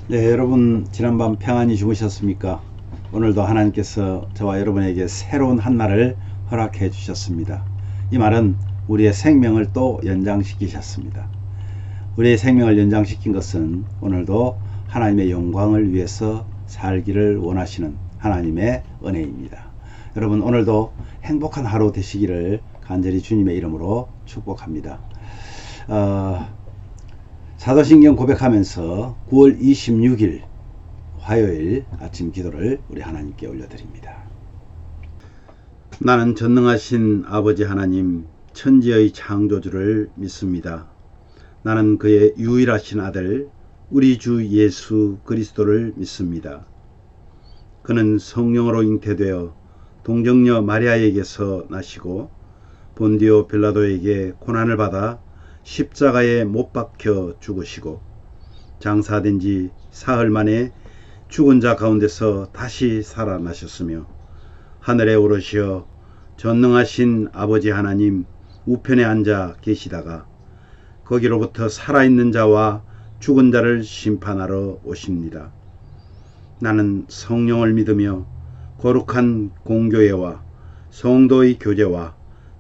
네, 여러분 지난밤 평안히 주무셨습니까? 오늘도 하나님께서 저와 여러분에게 새로운 한 날을 허락해 주셨습니다. 이 말은 우리의 생명을 또 연장시키셨습니다. 우리의 생명을 연장시킨 것은 오늘도 하나님의 영광을 위해서 살기를 원하시는 하나님의 은혜입니다. 여러분 오늘도 행복한 하루 되시기를 간절히 주님의 이름으로 축복합니다. 사도신경 고백하면서 9월 26일 화요일 아침 기도를 우리 하나님께 올려드립니다. 나는 전능하신 아버지 하나님 천지의 창조주를 믿습니다. 나는 그의 유일하신 아들 우리 주 예수 그리스도를 믿습니다. 그는 성령으로 잉태되어 동정녀 마리아에게서 나시고 본디오 빌라도에게 고난을 받아 십자가에 못 박혀 죽으시고 장사된 지 사흘 만에 죽은 자 가운데서 다시 살아나셨으며 하늘에 오르시어 전능하신 아버지 하나님 우편에 앉아 계시다가 거기로부터 살아있는 자와 죽은 자를 심판하러 오십니다. 나는 성령을 믿으며 거룩한 공교회와 성도의 교제와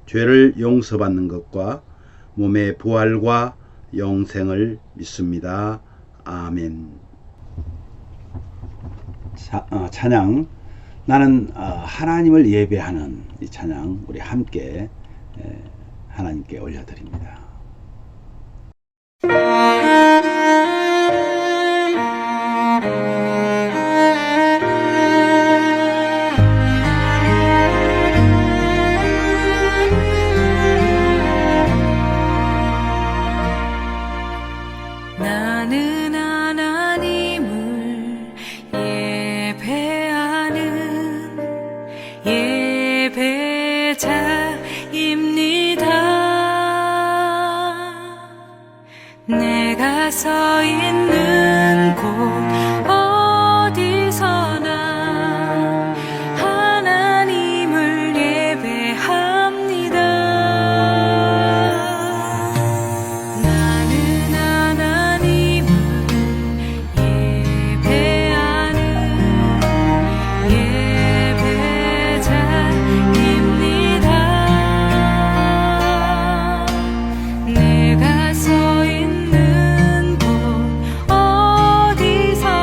죄를 용서받는 것과 몸의 부활과 영생을 믿습니다. 아멘. 찬양 나는 하나님을 예배하는 이 찬양 우리 함께 하나님께 올려드립니다. 나는 하나님을 예배하는 예배자입니다. 내가 서 있는 곳 어디서나 하나님을 예배합니다. 나는 하나님을 예배하는 예배자입니다. 내가 서 있는 곳 어디서나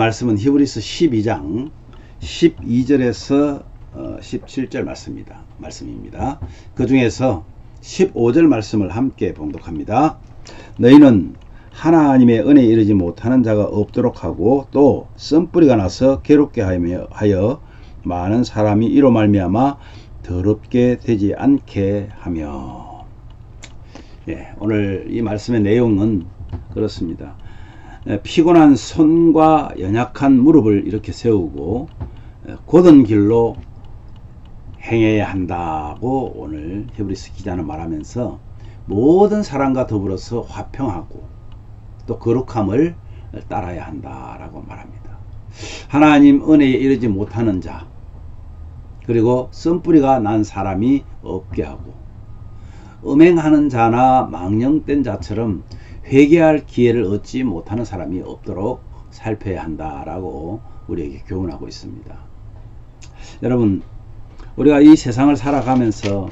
말씀은 히브리서 12장 12절에서 17절 말씀입니다. 그 중에서 15절 말씀을 함께 봉독합니다. 너희는 하나님의 은혜에 이르지 못하는 자가 없도록 하고 또 쓴뿌리가 나서 괴롭게 하여 많은 사람이 이로 말미암아 더럽게 되지 않게 하며. 오늘 이 말씀의 내용은 그렇습니다. 피곤한 손과 연약한 무릎을 이렇게 세우고 곧은 길로 행해야 한다고 오늘 히브리서 기자는 말하면서 모든 사람과 더불어서 화평하고 또 거룩함을 따라야 한다라고 말합니다. 하나님 은혜에 이르지 못하는 자, 그리고 쓴뿌리가 난 사람이 없게 하고 음행하는 자나 망령된 자처럼 회개할 기회를 얻지 못하는 사람이 없도록 살펴야 한다라고 우리에게 교훈하고 있습니다. 여러분, 우리가 이 세상을 살아가면서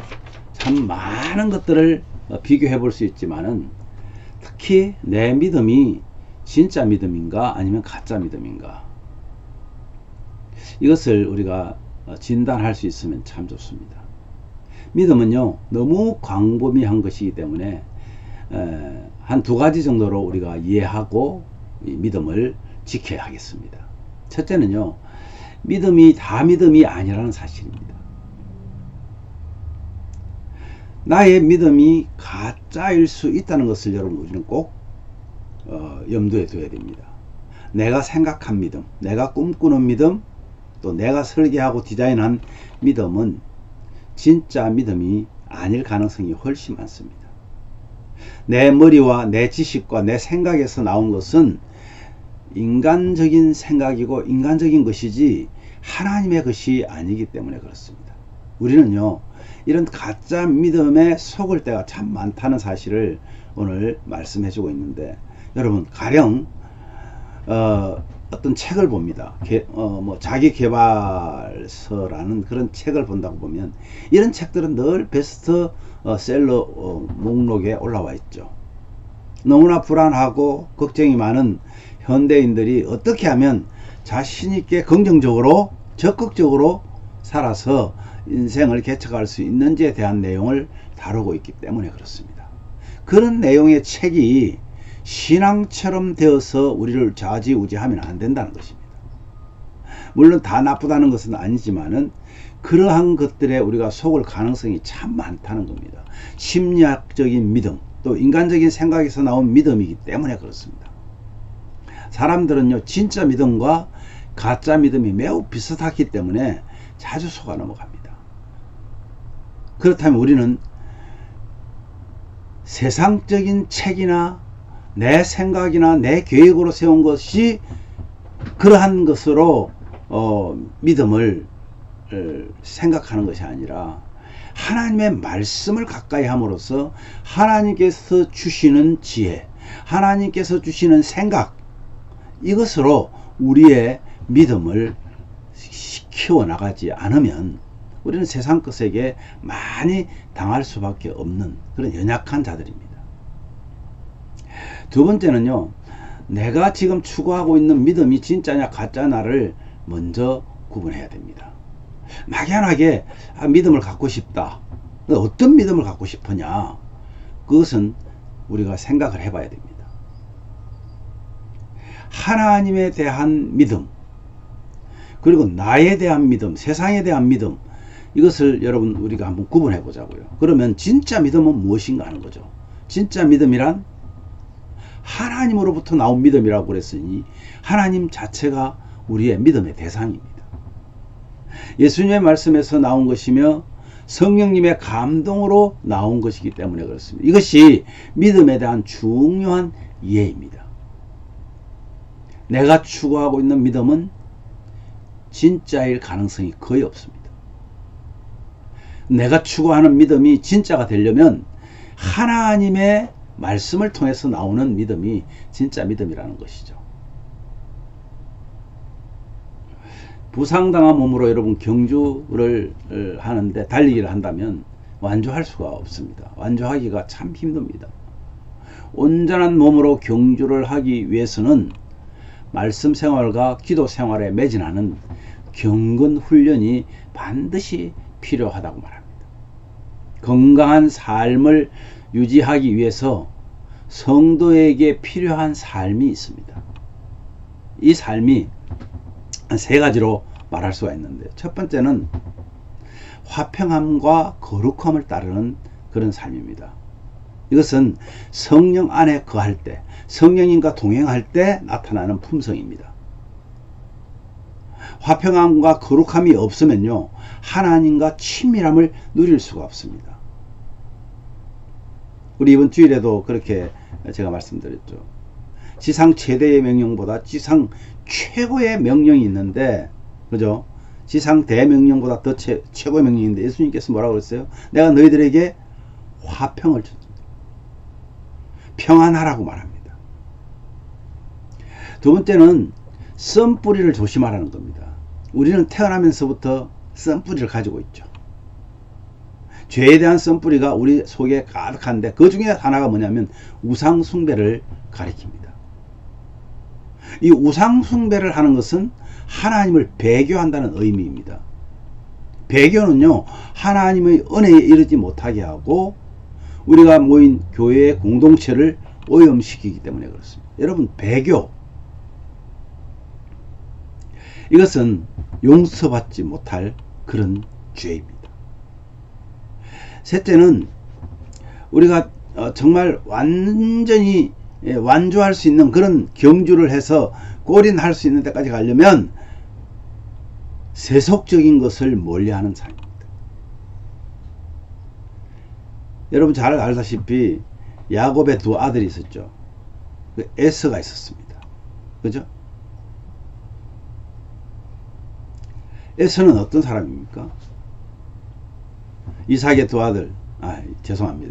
참 많은 것들을 비교해 볼 수 있지만은 특히 내 믿음이 진짜 믿음인가 아니면 가짜 믿음인가, 이것을 우리가 진단할 수 있으면 참 좋습니다. 믿음은요, 너무 광범위한 것이기 때문에 한 두 가지 정도로 우리가 이해하고 이 믿음을 지켜야 하겠습니다. 첫째는요, 믿음이 다 믿음이 아니라는 사실입니다. 나의 믿음이 가짜일 수 있다는 것을 여러분 우리는 꼭 염두에 둬야 됩니다. 내가 생각한 믿음, 내가 꿈꾸는 믿음, 또 내가 설계하고 디자인한 믿음은 진짜 믿음이 아닐 가능성이 훨씬 많습니다. 내 머리와 내 지식과 내 생각에서 나온 것은 인간적인 생각이고 인간적인 것이지 하나님의 것이 아니기 때문에 그렇습니다. 우리는요, 이런 가짜 믿음에 속을 때가 참 많다는 사실을 오늘 말씀해 주고 있는데, 여러분 가령 어떤 책을 봅니다. 자기 개발서라는 그런 책을 본다고 보면 이런 책들은 늘 베스트셀러 목록에 올라와 있죠. 너무나 불안하고 걱정이 많은 현대인들이 어떻게 하면 자신 있게 긍정적으로 적극적으로 살아서 인생을 개척할 수 있는지에 대한 내용을 다루고 있기 때문에 그렇습니다. 그런 내용의 책이 신앙처럼 되어서 우리를 좌지우지하면 안 된다는 것입니다. 물론 다 나쁘다는 것은 아니지만은 그러한 것들에 우리가 속을 가능성이 참 많다는 겁니다. 심리학적인 믿음, 또 인간적인 생각에서 나온 믿음이기 때문에 그렇습니다. 사람들은요, 진짜 믿음과 가짜 믿음이 매우 비슷하기 때문에 자주 속아 넘어갑니다. 그렇다면 우리는 세상적인 책이나 내 생각이나 내 계획으로 세운 것이 그러한 것으로 믿음을 생각하는 것이 아니라 하나님의 말씀을 가까이 함으로써 하나님께서 주시는 지혜, 하나님께서 주시는 생각, 이것으로 우리의 믿음을 키워나가지 않으면 우리는 세상 것에게 많이 당할 수밖에 없는 그런 연약한 자들입니다. 두 번째는요, 내가 지금 추구하고 있는 믿음이 진짜냐 가짜냐를 먼저 구분해야 됩니다. 막연하게 믿음을 갖고 싶다. 어떤 믿음을 갖고 싶으냐? 그것은 우리가 생각을 해봐야 됩니다. 하나님에 대한 믿음, 그리고 나에 대한 믿음, 세상에 대한 믿음, 이것을 여러분 우리가 한번 구분해 보자고요. 그러면 진짜 믿음은 무엇인가 하는 거죠. 진짜 믿음이란 하나님으로부터 나온 믿음이라고 그랬으니 하나님 자체가 우리의 믿음의 대상입니다. 예수님의 말씀에서 나온 것이며 성령님의 감동으로 나온 것이기 때문에 그렇습니다. 이것이 믿음에 대한 중요한 이해입니다. 내가 추구하고 있는 믿음은 진짜일 가능성이 거의 없습니다. 내가 추구하는 믿음이 진짜가 되려면 하나님의 말씀을 통해서 나오는 믿음이 진짜 믿음이라는 것이죠. 부상당한 몸으로 여러분 경주를 하는데 달리기를 한다면 완주할 수가 없습니다. 완주하기가 참 힘듭니다. 온전한 몸으로 경주를 하기 위해서는 말씀 생활과 기도 생활에 매진하는 경건 훈련이 반드시 필요하다고 말합니다. 건강한 삶을 유지하기 위해서 성도에게 필요한 삶이 있습니다. 이 삶이 세 가지로 말할 수가 있는데, 첫 번째는 화평함과 거룩함을 따르는 그런 삶입니다. 이것은 성령 안에 거할 때, 성령님과 동행할 때 나타나는 품성입니다. 화평함과 거룩함이 없으면요, 하나님과 친밀함을 누릴 수가 없습니다. 우리 이번 주일에도 그렇게 제가 말씀드렸죠. 지상 최대의 명령보다 지상 최고의 명령이 있는데, 그죠? 지상 대명령보다 더 최고의 명령인데, 예수님께서 뭐라고 그랬어요? 내가 너희들에게 화평을 줬다. 평안하라고 말합니다. 두 번째는 썬뿌리를 조심하라는 겁니다. 우리는 태어나면서부터 썬뿌리를 가지고 있죠. 죄에 대한 썬뿌리가 우리 속에 가득한데, 그 중에 하나가 뭐냐면 우상숭배를 가리킵니다. 이 우상숭배를 하는 것은 하나님을 배교한다는 의미입니다. 배교는요, 하나님의 은혜에 이르지 못하게 하고 우리가 모인 교회의 공동체를 오염시키기 때문에 그렇습니다. 여러분, 배교, 이것은 용서받지 못할 그런 죄입니다. 셋째는 우리가 정말 완전히 완주할 수 있는 그런 경주를 해서 골인할 수 있는 데까지 가려면 세속적인 것을 멀리하는 삶입니다. 여러분 잘 알다시피 야곱의 두 아들이 있었죠. 에서가 있었습니다. 그죠? 에서는 어떤 사람입니까? 이삭의 두 아들,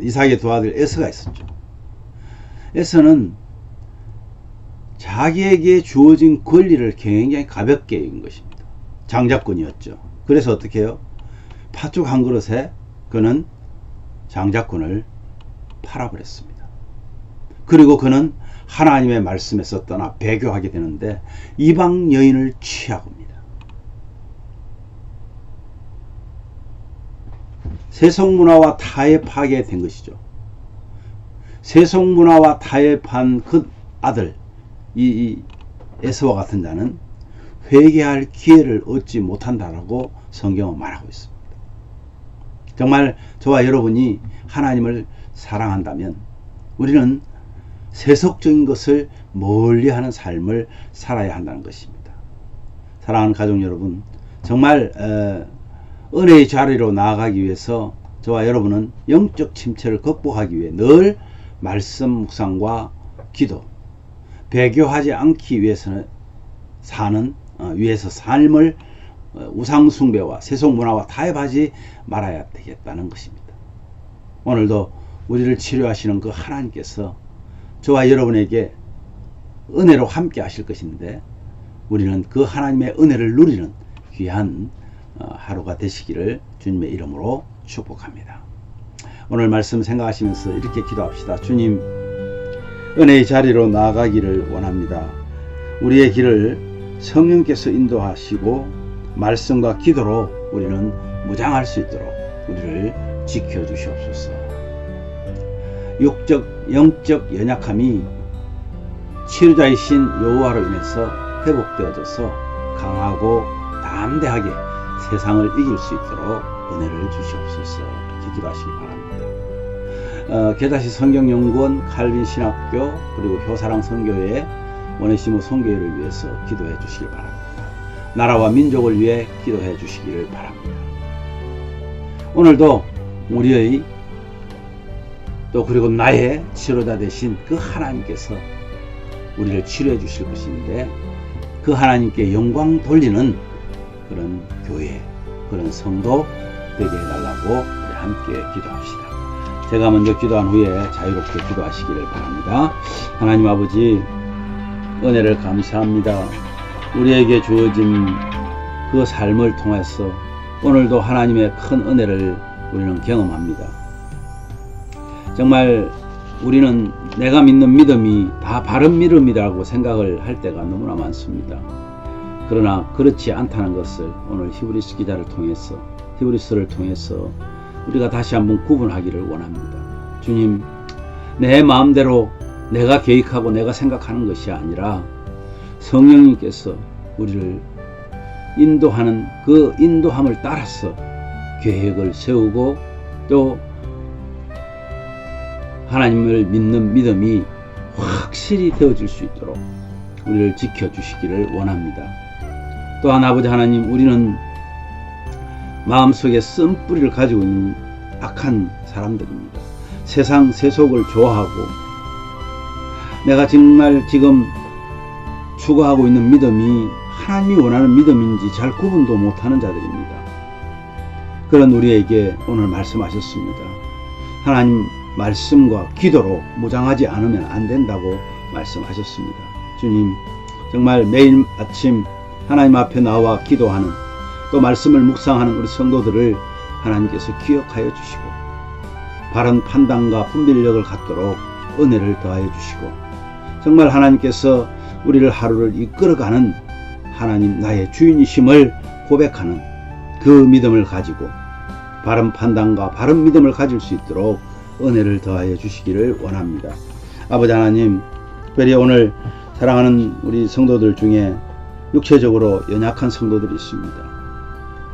이삭의 두 아들 에서가 있었죠. 에서는 자기에게 주어진 권리를 굉장히 가볍게 여긴 것입니다. 장자권이었죠. 그래서 어떻게 해요? 팥죽 한 그릇에 그는 장자권을 팔아버렸습니다. 그리고 그는 하나님의 말씀에서 떠나 배교하게 되는데 이방 여인을 취합니다. 세속문화와 타협하게 된 것이죠. 세속문화와 타협한 그 아들, 이 에서와 같은 자는 회개할 기회를 얻지 못한다라고 성경은 말하고 있습니다. 정말 저와 여러분이 하나님을 사랑한다면 우리는 세속적인 것을 멀리하는 삶을 살아야 한다는 것입니다. 사랑하는 가족 여러분, 정말 은혜의 자리로 나아가기 위해서 저와 여러분은 영적 침체를 극복하기 위해 늘 말씀 묵상과 기도, 배교하지 않기 위해서는 위해서 삶을 우상숭배와 세속문화와 타협하지 말아야 되겠다는 것입니다. 오늘도 우리를 치료하시는 그 하나님께서 저와 여러분에게 은혜로 함께 하실 것인데, 우리는 그 하나님의 은혜를 누리는 귀한 하루가 되시기를 주님의 이름으로 축복합니다. 오늘 말씀 생각하시면서 이렇게 기도합시다. 주님, 은혜의 자리로 나아가기를 원합니다. 우리의 길을 성령께서 인도하시고 말씀과 기도로 우리는 무장할 수 있도록 우리를 지켜주시옵소서. 육적, 영적 연약함이 치료자이신 여호와로 인해서 회복되어져서 강하고 담대하게 세상을 이길 수 있도록 은혜를 주시옵소서. 이렇게 기도하시기 바랍니다. 개다시 성경연구원 칼빈 신학교 그리고 효사랑 선교회 원해시모 선교회를 위해서 기도해 주시기 바랍니다. 나라와 민족을 위해 기도해 주시기를 바랍니다. 오늘도 우리의 또 그리고 나의 치료자 되신 그 하나님께서 우리를 치료해 주실 것인데, 그 하나님께 영광 돌리는 그런 교회, 그런 성도 되게 해달라고 우리 함께 기도합시다. 제가 먼저 기도한 후에 자유롭게 기도하시기를 바랍니다. 하나님 아버지, 은혜를 감사합니다. 우리에게 주어진 그 삶을 통해서 오늘도 하나님의 큰 은혜를 우리는 경험합니다. 정말 우리는 내가 믿는 믿음이 다 바른 믿음이라고 생각을 할 때가 너무나 많습니다. 그러나 그렇지 않다는 것을 오늘 히브리서 기자를 통해서, 히브리서를 통해서 우리가 다시 한번 구분하기를 원합니다. 주님, 내 마음대로 내가 계획하고 내가 생각하는 것이 아니라 성령님께서 우리를 인도하는 그 인도함을 따라서 계획을 세우고 또 하나님을 믿는 믿음이 확실히 되어질 수 있도록 우리를 지켜주시기를 원합니다. 또한 아버지 하나님, 우리는 마음속에 쓴뿌리를 가지고 있는 악한 사람들입니다. 세상 세속을 좋아하고 내가 정말 지금 추구하고 있는 믿음이 하나님이 원하는 믿음인지 잘 구분도 못하는 자들입니다. 그런 우리에게 오늘 말씀하셨습니다. 하나님 말씀과 기도로 무장하지 않으면 안 된다고 말씀하셨습니다. 주님, 정말 매일 아침 하나님 앞에 나와 기도하는, 또 말씀을 묵상하는 우리 성도들을 하나님께서 기억하여 주시고 바른 판단과 분별력을 갖도록 은혜를 더하여 주시고, 정말 하나님께서 우리를 하루를 이끌어가는 하나님 나의 주인이심을 고백하는 그 믿음을 가지고 바른 판단과 바른 믿음을 가질 수 있도록 은혜를 더하여 주시기를 원합니다. 아버지 하나님, 특별히 오늘 사랑하는 우리 성도들 중에 육체적으로 연약한 성도들이 있습니다.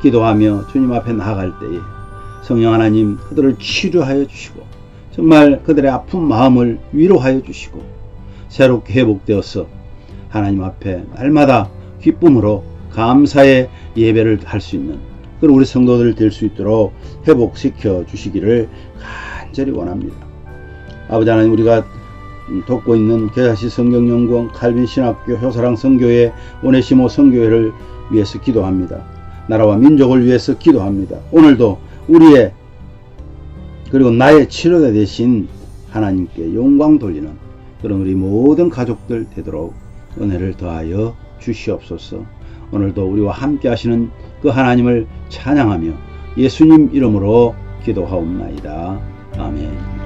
기도하며 주님 앞에 나아갈 때에 성령 하나님 그들을 치료하여 주시고 정말 그들의 아픈 마음을 위로하여 주시고 새롭게 회복되어서 하나님 앞에 날마다 기쁨으로 감사의 예배를 할 수 있는 그런 우리 성도들 될 수 있도록 회복시켜 주시기를 간절히 원합니다. 아버지 하나님, 우리가 돕고 있는 계자시 성경연구원 칼빈신학교 효사랑 선교회 오네시모 선교회를 위해서 기도합니다. 나라와 민족을 위해서 기도합니다. 오늘도 우리의 그리고 나의 치료자 되신 하나님께 영광 돌리는 그런 우리 모든 가족들 되도록 은혜를 더하여 주시옵소서. 오늘도 우리와 함께 하시는 그 하나님을 찬양하며 예수님 이름으로 기도하옵나이다. 아멘.